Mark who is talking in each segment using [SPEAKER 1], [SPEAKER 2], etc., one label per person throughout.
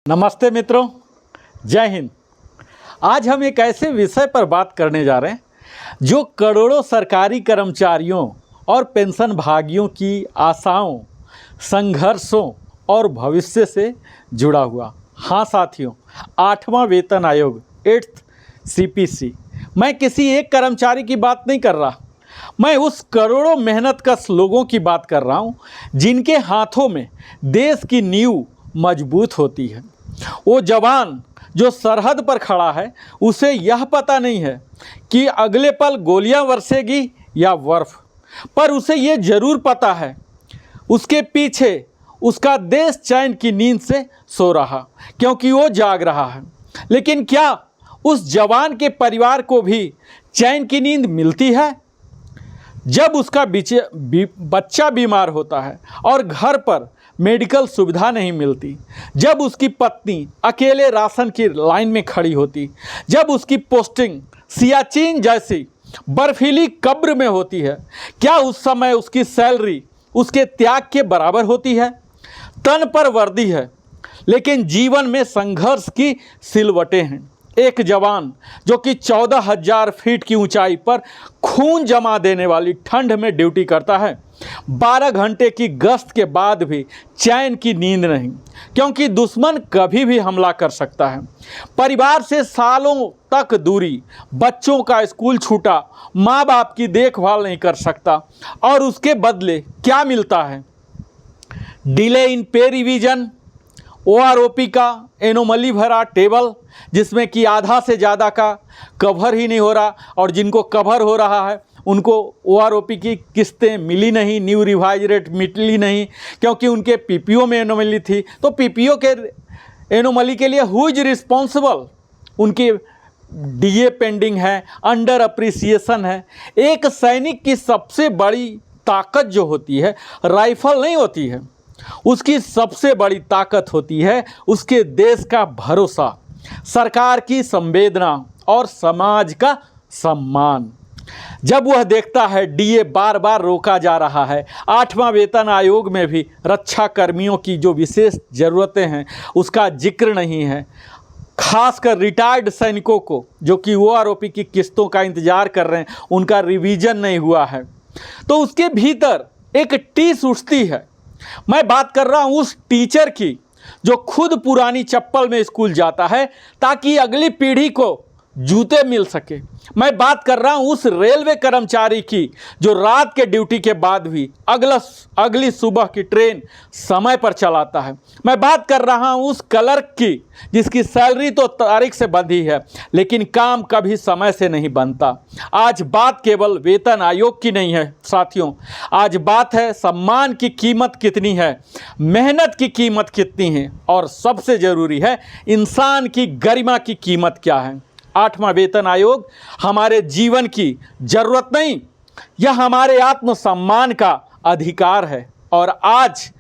[SPEAKER 1] नमस्ते मित्रों, जय हिंद। आज हम एक ऐसे विषय पर बात करने जा रहे हैं जो करोड़ों सरकारी कर्मचारियों और पेंशन भागियों की आशाओं, संघर्षों और भविष्य से जुड़ा हुआ। हाँ साथियों, 8वां वेतन आयोग 8th CPC। मैं किसी एक कर्मचारी की बात नहीं कर रहा, मैं उस करोड़ों मेहनतकश लोगों की बात कर रहा हूँ जिनके हाथों में देश की नींव मजबूत होती है। वो जवान जो सरहद पर खड़ा है, उसे यह पता नहीं है कि अगले पल गोलियां बरसेगी या बर्फ, पर उसे ये जरूर पता है उसके पीछे उसका देश चैन की नींद से सो रहा, क्योंकि वो जाग रहा है। लेकिन क्या उस जवान के परिवार को भी चैन की नींद मिलती है? जब उसका बच्चा बीमार होता है और घर पर मेडिकल सुविधा नहीं मिलती, जब उसकी पत्नी अकेले राशन की लाइन में खड़ी होती, जब उसकी पोस्टिंग सियाचिन जैसी बर्फीली कब्र में होती है, क्या उस समय उसकी सैलरी उसके त्याग के बराबर होती है? तन पर वर्दी है, लेकिन जीवन में संघर्ष की सिलवटें हैं। एक जवान जो कि 14,000 फीट की ऊंचाई पर खून जमा देने वाली ठंड में ड्यूटी करता है, 12 घंटे की गश्त के बाद भी चैन की नींद नहीं, क्योंकि दुश्मन कभी भी हमला कर सकता है। परिवार से सालों तक दूरी, बच्चों का स्कूल छूटा, माँ बाप की देखभाल नहीं कर सकता, और उसके बदले क्या मिलता है? डिले इन पे रिवीजन, OROP का एनोमली भरा टेबल जिसमें कि आधा से ज़्यादा का कवर ही नहीं हो रहा, और जिनको कवर हो रहा है उनको OROP की किस्तें मिली नहीं, न्यू रिवाइज रेट मिली नहीं, क्योंकि उनके PPO में एनोमली थी। तो PPO के एनोमली के लिए हु इज रिस्पॉन्सिबल? उनके DA पेंडिंग है, अंडर अप्रिसिएशन है। एक सैनिक की सबसे बड़ी ताकत जो होती है राइफल नहीं होती है, उसकी सबसे बड़ी ताकत होती है उसके देश का भरोसा, सरकार की संवेदना और समाज का सम्मान। जब वह देखता है DA बार बार रोका जा रहा है, 8वां वेतन आयोग में भी रक्षा कर्मियों की जो विशेष ज़रूरतें हैं उसका जिक्र नहीं है, खासकर रिटायर्ड सैनिकों को जो कि OROP की किस्तों का इंतज़ार कर रहे हैं, उनका रिवीजन नहीं हुआ है, तो उसके भीतर एक टीस उठती है। मैं बात कर रहा हूं उस टीचर की जो खुद पुरानी चप्पल में स्कूल जाता है ताकि अगली पीढ़ी को जूते मिल सके। मैं बात कर रहा हूं उस रेलवे कर्मचारी की जो रात के ड्यूटी के बाद भी अगली सुबह की ट्रेन समय पर चलाता है। मैं बात कर रहा हूं उस क्लर्क की जिसकी सैलरी तो तारीख से बंधी है, लेकिन काम कभी समय से नहीं बनता। आज बात केवल वेतन आयोग की नहीं है साथियों, आज बात है सम्मान की कीमत कितनी है, मेहनत की कीमत कितनी है, और सबसे ज़रूरी है इंसान की गरिमा की कीमत क्या है। 8वां वेतन आयोग हमारे जीवन की जरूरत नहीं, यह हमारे आत्मसम्मान का अधिकार है, और आज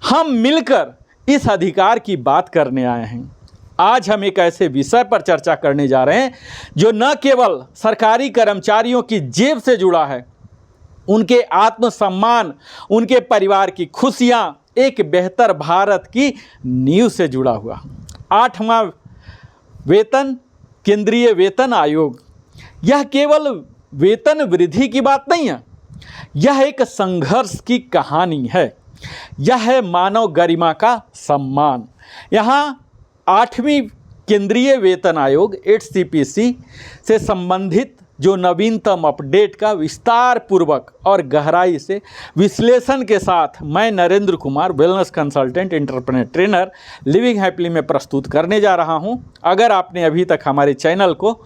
[SPEAKER 1] हम मिलकर इस अधिकार की बात करने आए हैं। आज हम एक ऐसे विषय पर चर्चा करने जा रहे हैं जो न केवल सरकारी कर्मचारियों की जेब से जुड़ा है, उनके आत्मसम्मान, उनके परिवार की खुशियां, एक बेहतर भारत की नींव से जुड़ा हुआ। 8वां वेतन केंद्रीय वेतन आयोग, यह केवल वेतन वृद्धि की बात नहीं है, यह एक संघर्ष की कहानी है, यह है मानव गरिमा का सम्मान। यहाँ 8वीं केंद्रीय वेतन आयोग 8th CPC से संबंधित जो नवीनतम अपडेट का विस्तार पूर्वक और गहराई से विश्लेषण के साथ मैं Narendra Kumar, wellness consultant, entrepreneur trainer, living happily में प्रस्तुत करने जा रहा हूं। अगर आपने अभी तक हमारे चैनल को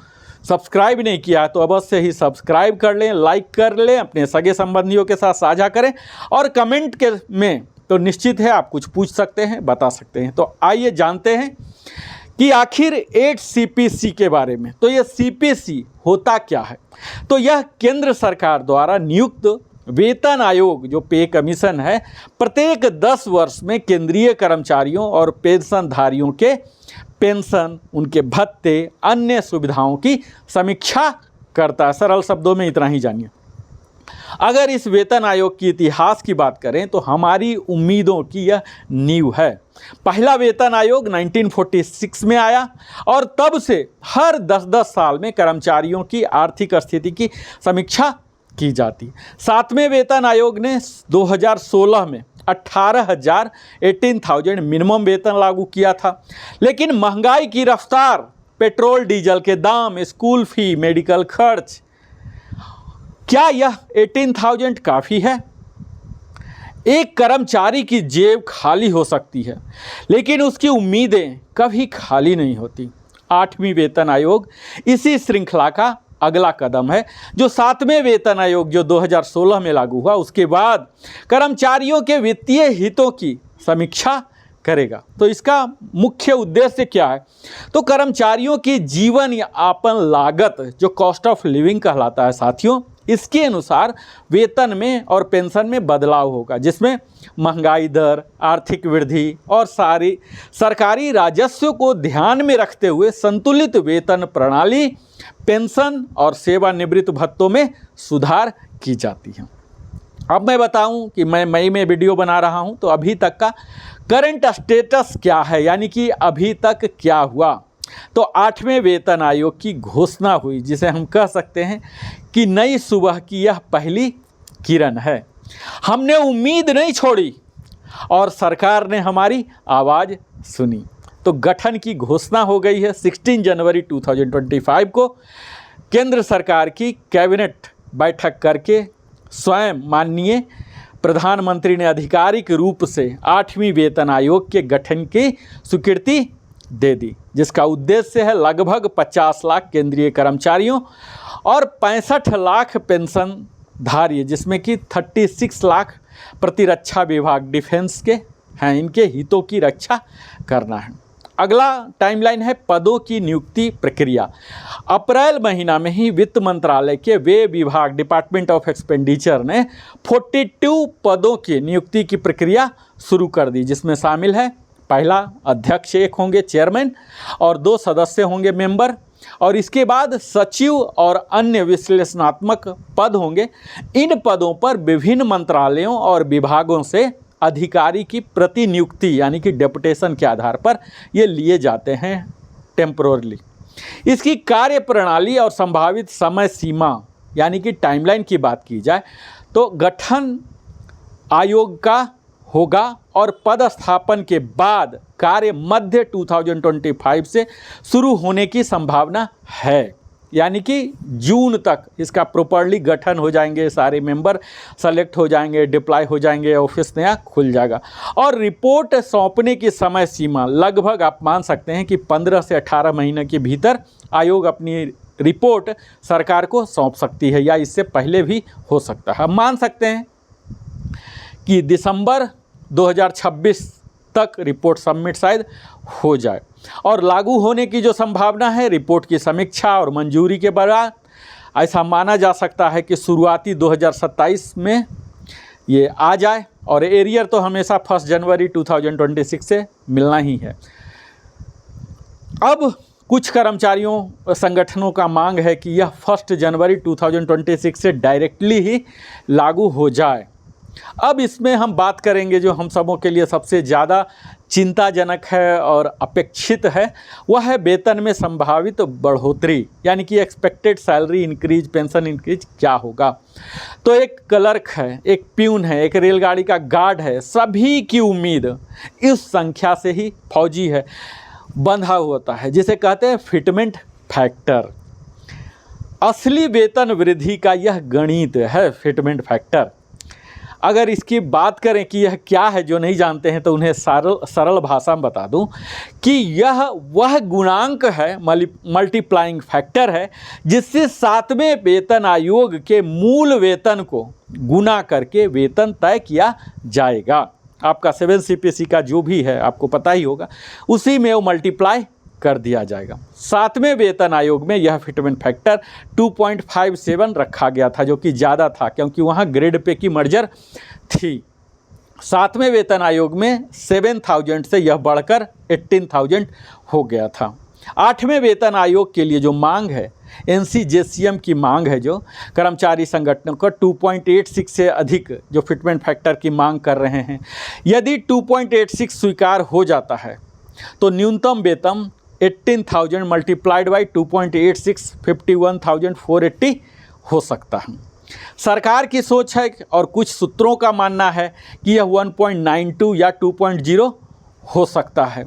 [SPEAKER 1] सब्सक्राइब नहीं किया तो अवश्य ही सब्सक्राइब कर लें, लाइक कर लें, अपने सगे संबंधियों के साथ साझा करें, और कमेंट के में तो निश्चित है आप कुछ पूछ सकते हैं, बता सकते हैं। तो आइए जानते हैं कि आखिर 8 CPC के बारे में। तो यह CPC होता क्या है? तो यह केंद्र सरकार द्वारा नियुक्त वेतन आयोग जो पे कमीशन है, प्रत्येक 10 वर्ष में केंद्रीय कर्मचारियों और पेंशनधारियों के पेंशन, उनके भत्ते, अन्य सुविधाओं की समीक्षा करता है। सरल शब्दों में इतना ही जानिए। अगर इस वेतन आयोग की इतिहास की बात करें तो हमारी उम्मीदों की यह नींव है। पहला वेतन आयोग 1946 में आया और तब से हर 10-10 साल में कर्मचारियों की आर्थिक स्थिति की समीक्षा की जाती। सातवें वेतन आयोग ने 2016 में 18,000 मिनिमम वेतन लागू किया था, लेकिन महंगाई की रफ्तार, पेट्रोल डीजल के दाम, स्कूल फी, मेडिकल खर्च, क्या यह 18,000 काफ़ी है? एक कर्मचारी की जेब खाली हो सकती है, लेकिन उसकी उम्मीदें कभी खाली नहीं होती। 8वीं वेतन आयोग इसी श्रृंखला का अगला कदम है, जो 7वें वेतन आयोग जो 2016 में लागू हुआ, उसके बाद कर्मचारियों के वित्तीय हितों की समीक्षा करेगा। तो इसका मुख्य उद्देश्य क्या है? तो कर्मचारियों की जीवन यापन लागत, जो कॉस्ट ऑफ लिविंग कहलाता है साथियों, इसके अनुसार वेतन में और पेंशन में बदलाव होगा, जिसमें महंगाई दर, आर्थिक वृद्धि और सारी सरकारी राजस्व को ध्यान में रखते हुए संतुलित वेतन प्रणाली, पेंशन और सेवानिवृत्त भत्तों में सुधार की जाती है। अब मैं बताऊं कि मैं मई में वीडियो बना रहा हूं, तो अभी तक का करंट स्टेटस क्या है, यानी कि अभी तक क्या हुआ। तो 8वें वेतन आयोग की घोषणा हुई, जिसे हम कह सकते हैं कि नई सुबह की यह पहली किरण है। हमने उम्मीद नहीं छोड़ी और सरकार ने हमारी आवाज़ सुनी। तो गठन की घोषणा हो गई है। 16 जनवरी 2025 को केंद्र सरकार की कैबिनेट बैठक करके स्वयं माननीय प्रधानमंत्री ने आधिकारिक रूप से 8वीं वेतन आयोग के गठन की स्वीकृति दे दी, जिसका उद्देश्य है लगभग 50 लाख केंद्रीय कर्मचारियों और 65 लाख पेंशनधारी, जिसमें कि 36 लाख प्रतिरक्षा विभाग डिफेंस के हैं, इनके हितों की रक्षा करना है। अगला टाइमलाइन है पदों की नियुक्ति प्रक्रिया। अप्रैल महीना में ही वित्त मंत्रालय के वे विभाग डिपार्टमेंट ऑफ एक्सपेंडिचर ने 42 पदों की नियुक्ति की प्रक्रिया शुरू कर दी, जिसमें शामिल है पहला अध्यक्ष एक होंगे चेयरमैन और 2 सदस्य होंगे मेंबर, और इसके बाद सचिव और अन्य विश्लेषणात्मक पद होंगे। इन पदों पर विभिन्न मंत्रालयों और विभागों से अधिकारी की प्रतिनियुक्ति यानी कि डेपुटेशन के आधार पर ये लिए जाते हैं टेम्पोरली। इसकी कार्य प्रणाली और संभावित समय सीमा यानी कि टाइमलाइन की बात की जाए तो गठन आयोग का होगा और पदस्थापन के बाद कार्य मध्य 2025 से शुरू होने की संभावना है, यानी कि जून तक इसका प्रॉपर्ली गठन हो जाएंगे, सारे मेंबर सेलेक्ट हो जाएंगे, डिप्लॉय हो जाएंगे, ऑफिस नया खुल जाएगा। और रिपोर्ट सौंपने की समय सीमा लगभग आप मान सकते हैं कि 15 से 18 महीने के भीतर आयोग अपनी रिपोर्ट सरकार को सौंप सकती है, या इससे पहले भी हो सकता है। हम मान सकते हैं कि दिसंबर 2026 तक रिपोर्ट सबमिट शायद हो जाए, और लागू होने की जो संभावना है रिपोर्ट की समीक्षा और मंजूरी के बाद ऐसा माना जा सकता है कि शुरुआती 2027 में ये आ जाए, और एरियर तो हमेशा 1 जनवरी 2026 से मिलना ही है। अब कुछ कर्मचारियों संगठनों का मांग है कि यह 1 जनवरी 2026 से डायरेक्टली ही लागू हो जाए। अब इसमें हम बात करेंगे जो हम सबों के लिए सबसे ज़्यादा चिंताजनक है और अपेक्षित है, वह है वेतन में संभावित बढ़ोतरी, यानी कि expected salary increase, pension increase क्या होगा। तो एक क्लर्क है, एक प्यून है, एक रेलगाड़ी का गार्ड है, सभी की उम्मीद इस संख्या से ही फौजी है बंधा होता है, जिसे कहते हैं फिटमेंट फैक्टर। असली वेतन वृद्धि का यह गणित है फिटमेंट फैक्टर। अगर इसकी बात करें कि यह क्या है, जो नहीं जानते हैं तो उन्हें सरल भाषा में बता दूं कि यह वह गुणांक है, मल्टीप्लाइंग फैक्टर है, जिससे 7वें वेतन आयोग के मूल वेतन को गुना करके वेतन तय किया जाएगा। आपका 7 CPC का जो भी है आपको पता ही होगा, उसी में वो मल्टीप्लाई कर दिया जाएगा। 7वें वेतन आयोग में यह फिटमेंट फैक्टर 2.57 रखा गया था, जो कि ज़्यादा था क्योंकि वहाँ ग्रेड पे की मर्जर थी। 7वें वेतन आयोग में 7,000 से यह बढ़कर 18,000 हो गया था। 8वें वेतन आयोग के लिए जो मांग है, NCJCM की मांग है, जो कर्मचारी संगठनों का 2.86 से अधिक जो फिटमेंट फैक्टर की मांग कर रहे हैं, यदि 2.86 स्वीकार हो जाता है तो न्यूनतम वेतन 18,000 मल्टीप्लाइड बाई 2.86 51,480 हो सकता है। सरकार की सोच है और कुछ सूत्रों का मानना है कि यह 1.92 या 2.0 हो सकता है।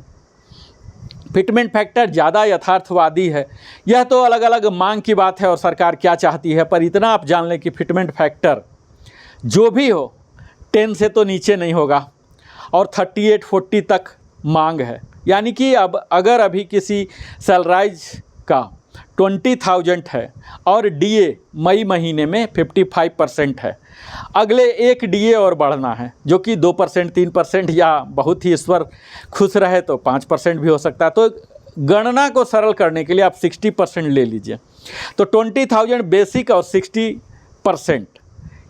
[SPEAKER 1] फिटमेंट फैक्टर ज़्यादा यथार्थवादी है। यह तो अलग अलग मांग की बात है और सरकार क्या चाहती है, पर इतना आप जान लें कि फिटमेंट फैक्टर जो भी हो 10 से तो नीचे नहीं होगा और 38-40 तक मांग है। यानी कि अब अगर अभी किसी सैलराइज का 20,000 है और DA मई महीने में 55% है, अगले एक DA और बढ़ना है जो कि 2%, 3% या बहुत ही ईश्वर खुश रहे तो 5% भी हो सकता है। तो गणना को सरल करने के लिए आप 60% ले लीजिए, तो 20,000 बेसिक और 60%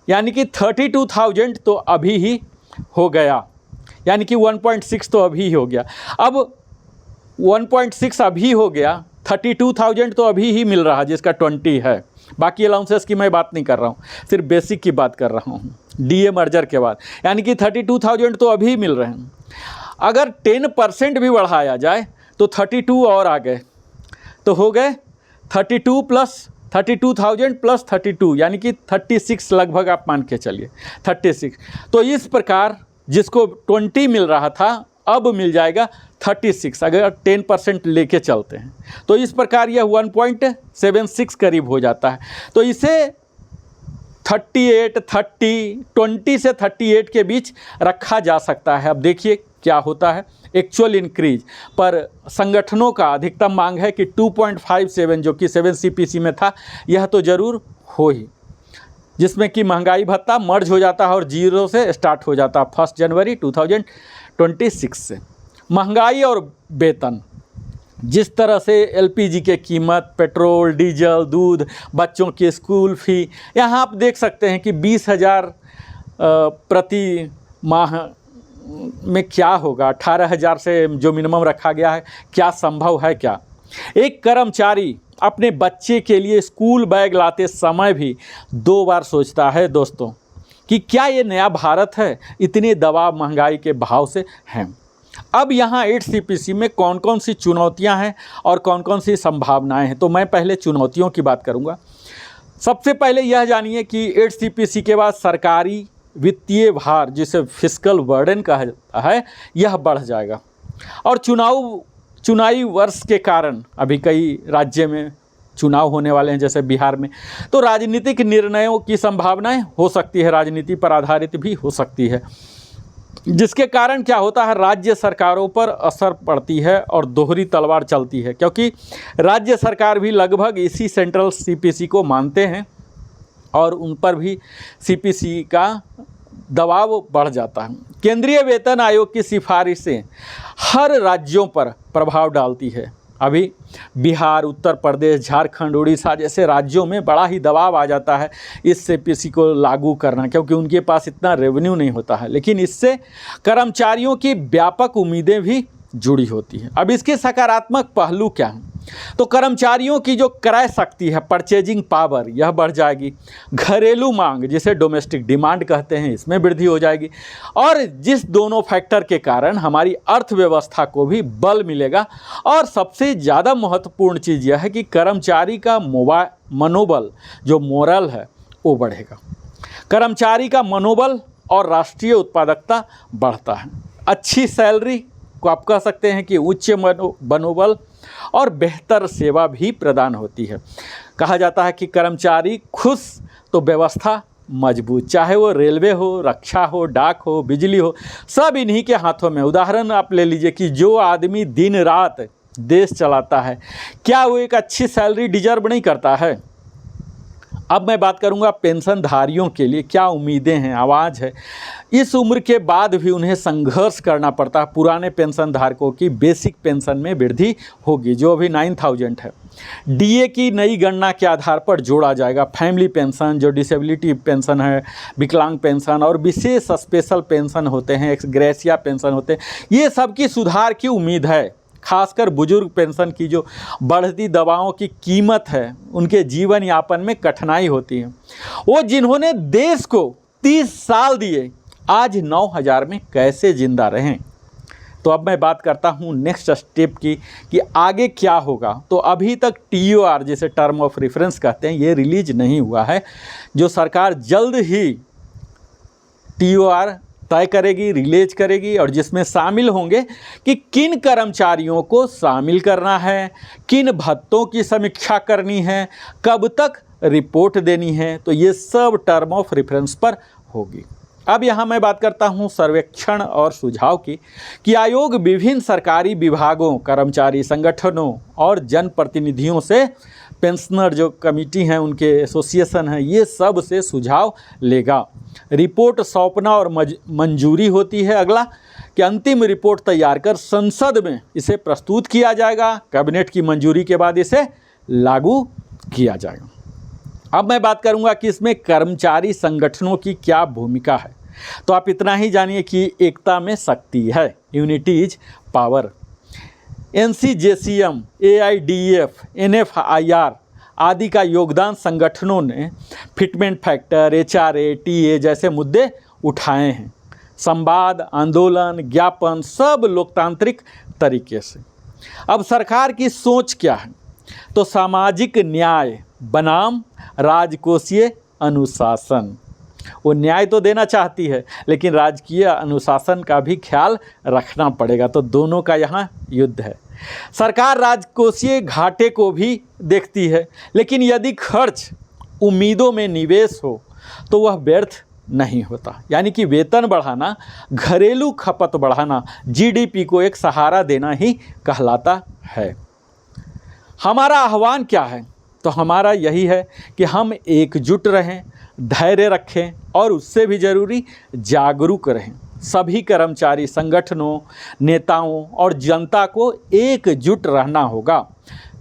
[SPEAKER 1] यानी कि 32,000 तो अभी ही हो गया, यानी कि 1.6 तो अभी ही हो गया। अब 1.6 अभी हो गया, 32,000 तो अभी ही मिल रहा जिसका 20 है। बाकी अलाउंसेस की मैं बात नहीं कर रहा हूँ, सिर्फ बेसिक की बात कर रहा हूँ DA मर्जर के बाद, यानी कि 32,000 तो अभी मिल रहे हैं। अगर 10% भी बढ़ाया जाए तो 32 और आ गए, तो हो गए 32 प्लस 32,000 प्लस 32 यानी कि 36 लगभग आप मान के चलिए 36। तो इस प्रकार जिसको 20 मिल रहा था अब मिल जाएगा 36 अगर 10% लेके चलते हैं, तो इस प्रकार यह 1.76 करीब हो जाता है। तो इसे 38, 20 से 38 के बीच रखा जा सकता है। अब देखिए क्या होता है एक्चुअल इंक्रीज, पर संगठनों का अधिकतम मांग है कि 2.57 जो कि 7 CPC में था, यह तो ज़रूर हो ही, जिसमें कि महंगाई भत्ता मर्ज हो जाता है और 0 से स्टार्ट हो जाता है 1 जनवरी 2026 से। महंगाई और वेतन, जिस तरह से LPG के कीमत, पेट्रोल, डीजल, दूध, बच्चों की स्कूल फ़ी, यहाँ आप देख सकते हैं कि 20,000 प्रति माह में क्या होगा, 18,000 से जो मिनिमम रखा गया है क्या संभव है क्या? एक कर्मचारी अपने बच्चे के लिए स्कूल बैग लाते समय भी 2 बार सोचता है दोस्तों कि क्या ये नया भारत है, इतने दबाव महंगाई के भाव से हैं। अब यहाँ 8 CPC में कौन कौन सी चुनौतियाँ हैं और कौन कौन सी संभावनाएं हैं, तो मैं पहले चुनौतियों की बात करूँगा। सबसे पहले यह जानिए कि 8 CPC के बाद सरकारी वित्तीय भार, जिसे फिस्कल बर्डन कहा जाता है, यह बढ़ जाएगा और चुनावी वर्ष के कारण अभी कई राज्य में चुनाव होने वाले हैं जैसे बिहार में, तो राजनीतिक निर्णयों की संभावनाएं हो सकती है, राजनीति पर आधारित भी हो सकती है, जिसके कारण क्या होता है राज्य सरकारों पर असर पड़ती है और दोहरी तलवार चलती है, क्योंकि राज्य सरकार भी लगभग इसी सेंट्रल CPC को मानते हैं और उन पर भी CPC का दबाव बढ़ जाता है। केंद्रीय वेतन आयोग की सिफारिशें हर राज्यों पर प्रभाव डालती है। अभी बिहार, उत्तर प्रदेश, झारखंड, उड़ीसा जैसे राज्यों में बड़ा ही दबाव आ जाता है इस CPC को लागू करना, क्योंकि उनके पास इतना रेवेन्यू नहीं होता है, लेकिन इससे कर्मचारियों की व्यापक उम्मीदें भी जुड़ी होती हैं। अब इसके सकारात्मक पहलू क्या हैं? तो कर्मचारियों की जो क्रय शक्ति है, परचेजिंग पावर, यह बढ़ जाएगी। घरेलू मांग, जिसे डोमेस्टिक डिमांड कहते हैं, इसमें वृद्धि हो जाएगी और जिस दोनों फैक्टर के कारण हमारी अर्थव्यवस्था को भी बल मिलेगा। और सबसे ज़्यादा महत्वपूर्ण चीज़ यह है कि कर्मचारी का मनोबल, जो मोरल है, वो बढ़ेगा। कर्मचारी का मनोबल और राष्ट्रीय उत्पादकता बढ़ता है। अच्छी सैलरी को आप कह सकते हैं कि उच्च मनोबल और बेहतर सेवा भी प्रदान होती है। कहा जाता है कि कर्मचारी खुश तो व्यवस्था मजबूत, चाहे वो रेलवे हो, रक्षा हो, डाक हो, बिजली हो, सब इन्हीं के हाथों में। उदाहरण आप ले लीजिए कि जो आदमी दिन रात देश चलाता है, क्या वो एक अच्छी सैलरी डिजर्व नहीं करता है? अब मैं बात करूंगा पेंशनधारियों के लिए क्या उम्मीदें हैं, आवाज़ है। इस उम्र के बाद भी उन्हें संघर्ष करना पड़ता है। पुराने पेंशनधारकों की बेसिक पेंशन में वृद्धि होगी, जो अभी 9,000 है। DA की नई गणना के आधार पर जोड़ा जाएगा। फैमिली पेंशन, जो डिसेबिलिटी पेंशन है, विकलांग पेंशन और विशेष स्पेशल पेंशन होते हैं, एक्स ग्रेसिया पेंशन होते हैं, ये सब की सुधार की उम्मीद है। खासकर बुजुर्ग पेंशन की जो बढ़ती दवाओं की कीमत है, उनके जीवन यापन में कठिनाई होती है। वो जिन्होंने देश को 30 साल दिए, आज 9,000 में कैसे जिंदा रहें। तो अब मैं बात करता हूँ नेक्स्ट स्टेप की कि आगे क्या होगा। तो अभी तक TOR, जिसे टर्म ऑफ रेफरेंस कहते हैं, ये रिलीज नहीं हुआ है। जो सरकार जल्द ही TOR तय करेगी, रिलीज करेगी, और जिसमें शामिल होंगे कि किन कर्मचारियों को शामिल करना है, किन भत्तों की समीक्षा करनी है, कब तक रिपोर्ट देनी है, तो ये सब टर्म ऑफ रेफरेंस पर होगी। अब यहाँ मैं बात करता हूँ सर्वेक्षण और सुझाव की कि आयोग विभिन्न सरकारी विभागों, कर्मचारी संगठनों और जनप्रतिनिधियों से, पेंशनर जो कमेटी हैं, उनके एसोसिएशन हैं, ये सब से सुझाव लेगा। रिपोर्ट सौंपना और मंजूरी होती है। अगला कि अंतिम रिपोर्ट तैयार कर संसद में इसे प्रस्तुत किया जाएगा। कैबिनेट की मंजूरी के बाद इसे लागू किया जाएगा। अब मैं बात करूंगा कि इसमें कर्मचारी संगठनों की क्या भूमिका है। तो आप इतना ही जानिए कि एकता में शक्ति है, unity is power. NCJCM, AIDF, NFIR आदि का योगदान संगठनों ने फिटमेंट फैक्टर, HRA, TA जैसे मुद्दे उठाए हैं। संवाद, आंदोलन, ज्ञापन सब लोकतांत्रिक तरीके से। अब सरकार की सोच क्या है? तो सामाजिक न्याय बनाम राजकोषीय अनुशासन। वो न्याय तो देना चाहती है, लेकिन राजकीय अनुशासन का भी ख्याल रखना पड़ेगा। तो दोनों का यहाँ युद्ध है। सरकार राजकोषीय घाटे को भी देखती है, लेकिन यदि खर्च उम्मीदों में निवेश हो तो वह व्यर्थ नहीं होता। यानी कि वेतन बढ़ाना, घरेलू खपत बढ़ाना, GDP को एक सहारा देना ही कहलाता है। हमारा आह्वान क्या है? तो हमारा यही है कि हम एकजुट रहें, धैर्य रखें और उससे भी ज़रूरी जागरूक रहें। सभी कर्मचारी संगठनों, नेताओं और जनता को एकजुट रहना होगा।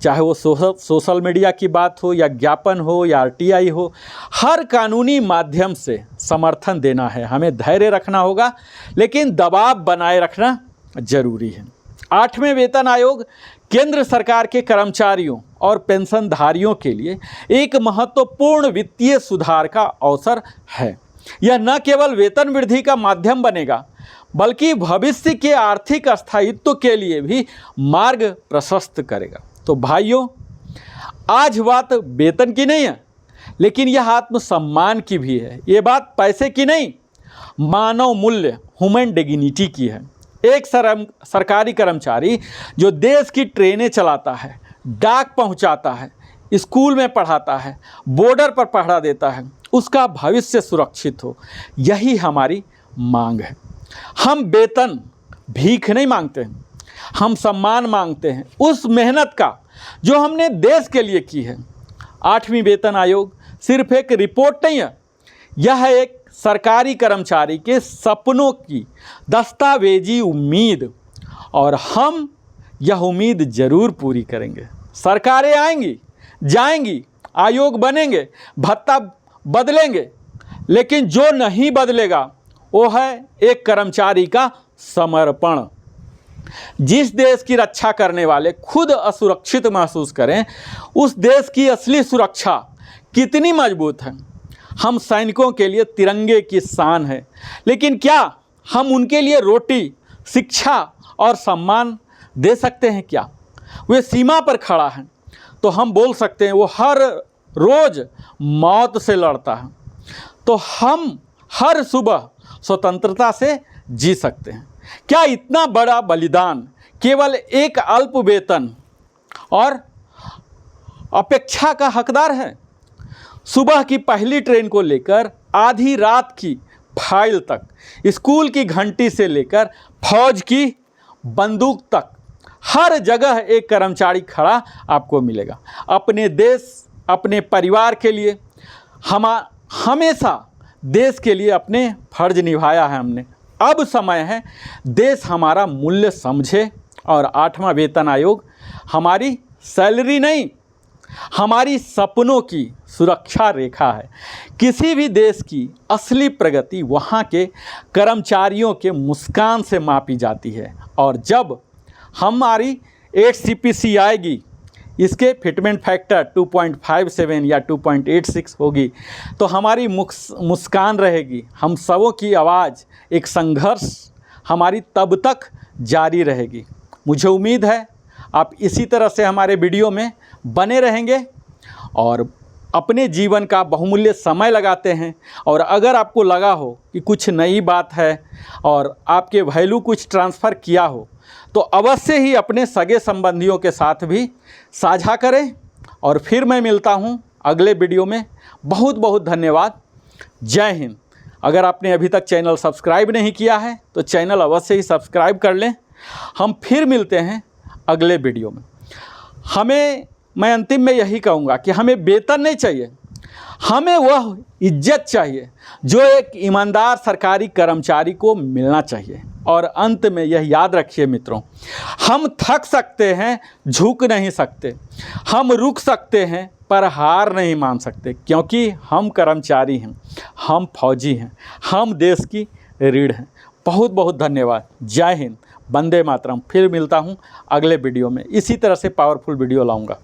[SPEAKER 1] चाहे वो सोशल मीडिया की बात हो या ज्ञापन हो या RTI हो, हर कानूनी माध्यम से समर्थन देना है। हमें धैर्य रखना होगा, लेकिन दबाव बनाए रखना जरूरी है। 8वें वेतन आयोग केंद्र सरकार के कर्मचारियों और पेंशनधारियों के लिए एक महत्वपूर्ण वित्तीय सुधार का अवसर है। यह न केवल वेतन वृद्धि का माध्यम बनेगा, बल्कि भविष्य के आर्थिक स्थायित्व के लिए भी मार्ग प्रशस्त करेगा। तो भाइयों, आज बात वेतन की नहीं है, लेकिन यह आत्मसम्मान की भी है। ये बात पैसे की नहीं, मानव मूल्य, ह्यूमन डिग्निटी की है। एक सरकारी कर्मचारी जो देश की ट्रेनें चलाता है, डाक पहुंचाता है, स्कूल में पढ़ाता है, बॉर्डर पर पहरा देता है, उसका भविष्य सुरक्षित हो, यही हमारी मांग है। हम वेतन भीख नहीं मांगते हैं, हम सम्मान मांगते हैं उस मेहनत का जो हमने देश के लिए की है। 8वीं वेतन आयोग सिर्फ एक रिपोर्ट नहीं है, यह एक सरकारी कर्मचारी के सपनों की दस्तावेजी उम्मीद, और हम यह उम्मीद ज़रूर पूरी करेंगे। सरकारें आएंगी जाएंगी, आयोग बनेंगे, भत्ता बदलेंगे, लेकिन जो नहीं बदलेगा वो है एक कर्मचारी का समर्पण। जिस देश की रक्षा करने वाले खुद असुरक्षित महसूस करें, उस देश की असली सुरक्षा कितनी मजबूत है। हम सैनिकों के लिए तिरंगे की शान है, लेकिन क्या हम उनके लिए रोटी, शिक्षा और सम्मान दे सकते हैं? क्या वे सीमा पर खड़ा है तो हम बोल सकते हैं वो हर रोज़ मौत से लड़ता है, तो हम हर सुबह स्वतंत्रता से जी सकते हैं? क्या इतना बड़ा बलिदान केवल एक अल्प वेतन और अपेक्षा का हकदार है? सुबह की पहली ट्रेन को लेकर आधी रात की फाइल तक, स्कूल की घंटी से लेकर फौज की बंदूक तक, हर जगह एक कर्मचारी खड़ा आपको मिलेगा। अपने देश, अपने परिवार के लिए हमेशा देश के लिए अपने फर्ज निभाया है हमने। अब समय है देश हमारा मूल्य समझे, और 8वां वेतन आयोग हमारी सैलरी नहीं, हमारी सपनों की सुरक्षा रेखा है। किसी भी देश की असली प्रगति वहाँ के कर्मचारियों के मुस्कान से मापी जाती है, और जब हमारी 8 CPC आएगी, इसके फिटमेंट फैक्टर 2.57 या 2.86 होगी, तो हमारी मुस्कान रहेगी, हम सबों की आवाज़, एक संघर्ष हमारी तब तक जारी रहेगी। मुझे उम्मीद है आप इसी तरह से हमारे वीडियो में बने रहेंगे और अपने जीवन का बहुमूल्य समय लगाते हैं। और अगर आपको लगा हो कि कुछ नई बात है और आपके वैल्यू कुछ ट्रांसफ़र किया हो, तो अवश्य ही अपने सगे संबंधियों के साथ भी साझा करें। और फिर मैं मिलता हूं अगले वीडियो में। बहुत बहुत धन्यवाद। जय हिंद। अगर आपने अभी तक चैनल सब्सक्राइब नहीं किया है तो चैनल अवश्य ही सब्सक्राइब कर लें। हम फिर मिलते हैं अगले वीडियो में। मैं अंतिम में यही कहूँगा कि हमें वेतन नहीं चाहिए, हमें वह इज्जत चाहिए जो एक ईमानदार सरकारी कर्मचारी को मिलना चाहिए। और अंत में यह याद रखिए मित्रों, हम थक सकते हैं, झुक नहीं सकते, हम रुक सकते हैं पर हार नहीं मान सकते, क्योंकि हम कर्मचारी हैं, हम फौजी हैं, हम देश की रीढ़ हैं। बहुत बहुत धन्यवाद। जय हिंद, वंदे मातरम। फिर मिलता हूँ अगले वीडियो में, इसी तरह से पावरफुल वीडियो लाऊंगा।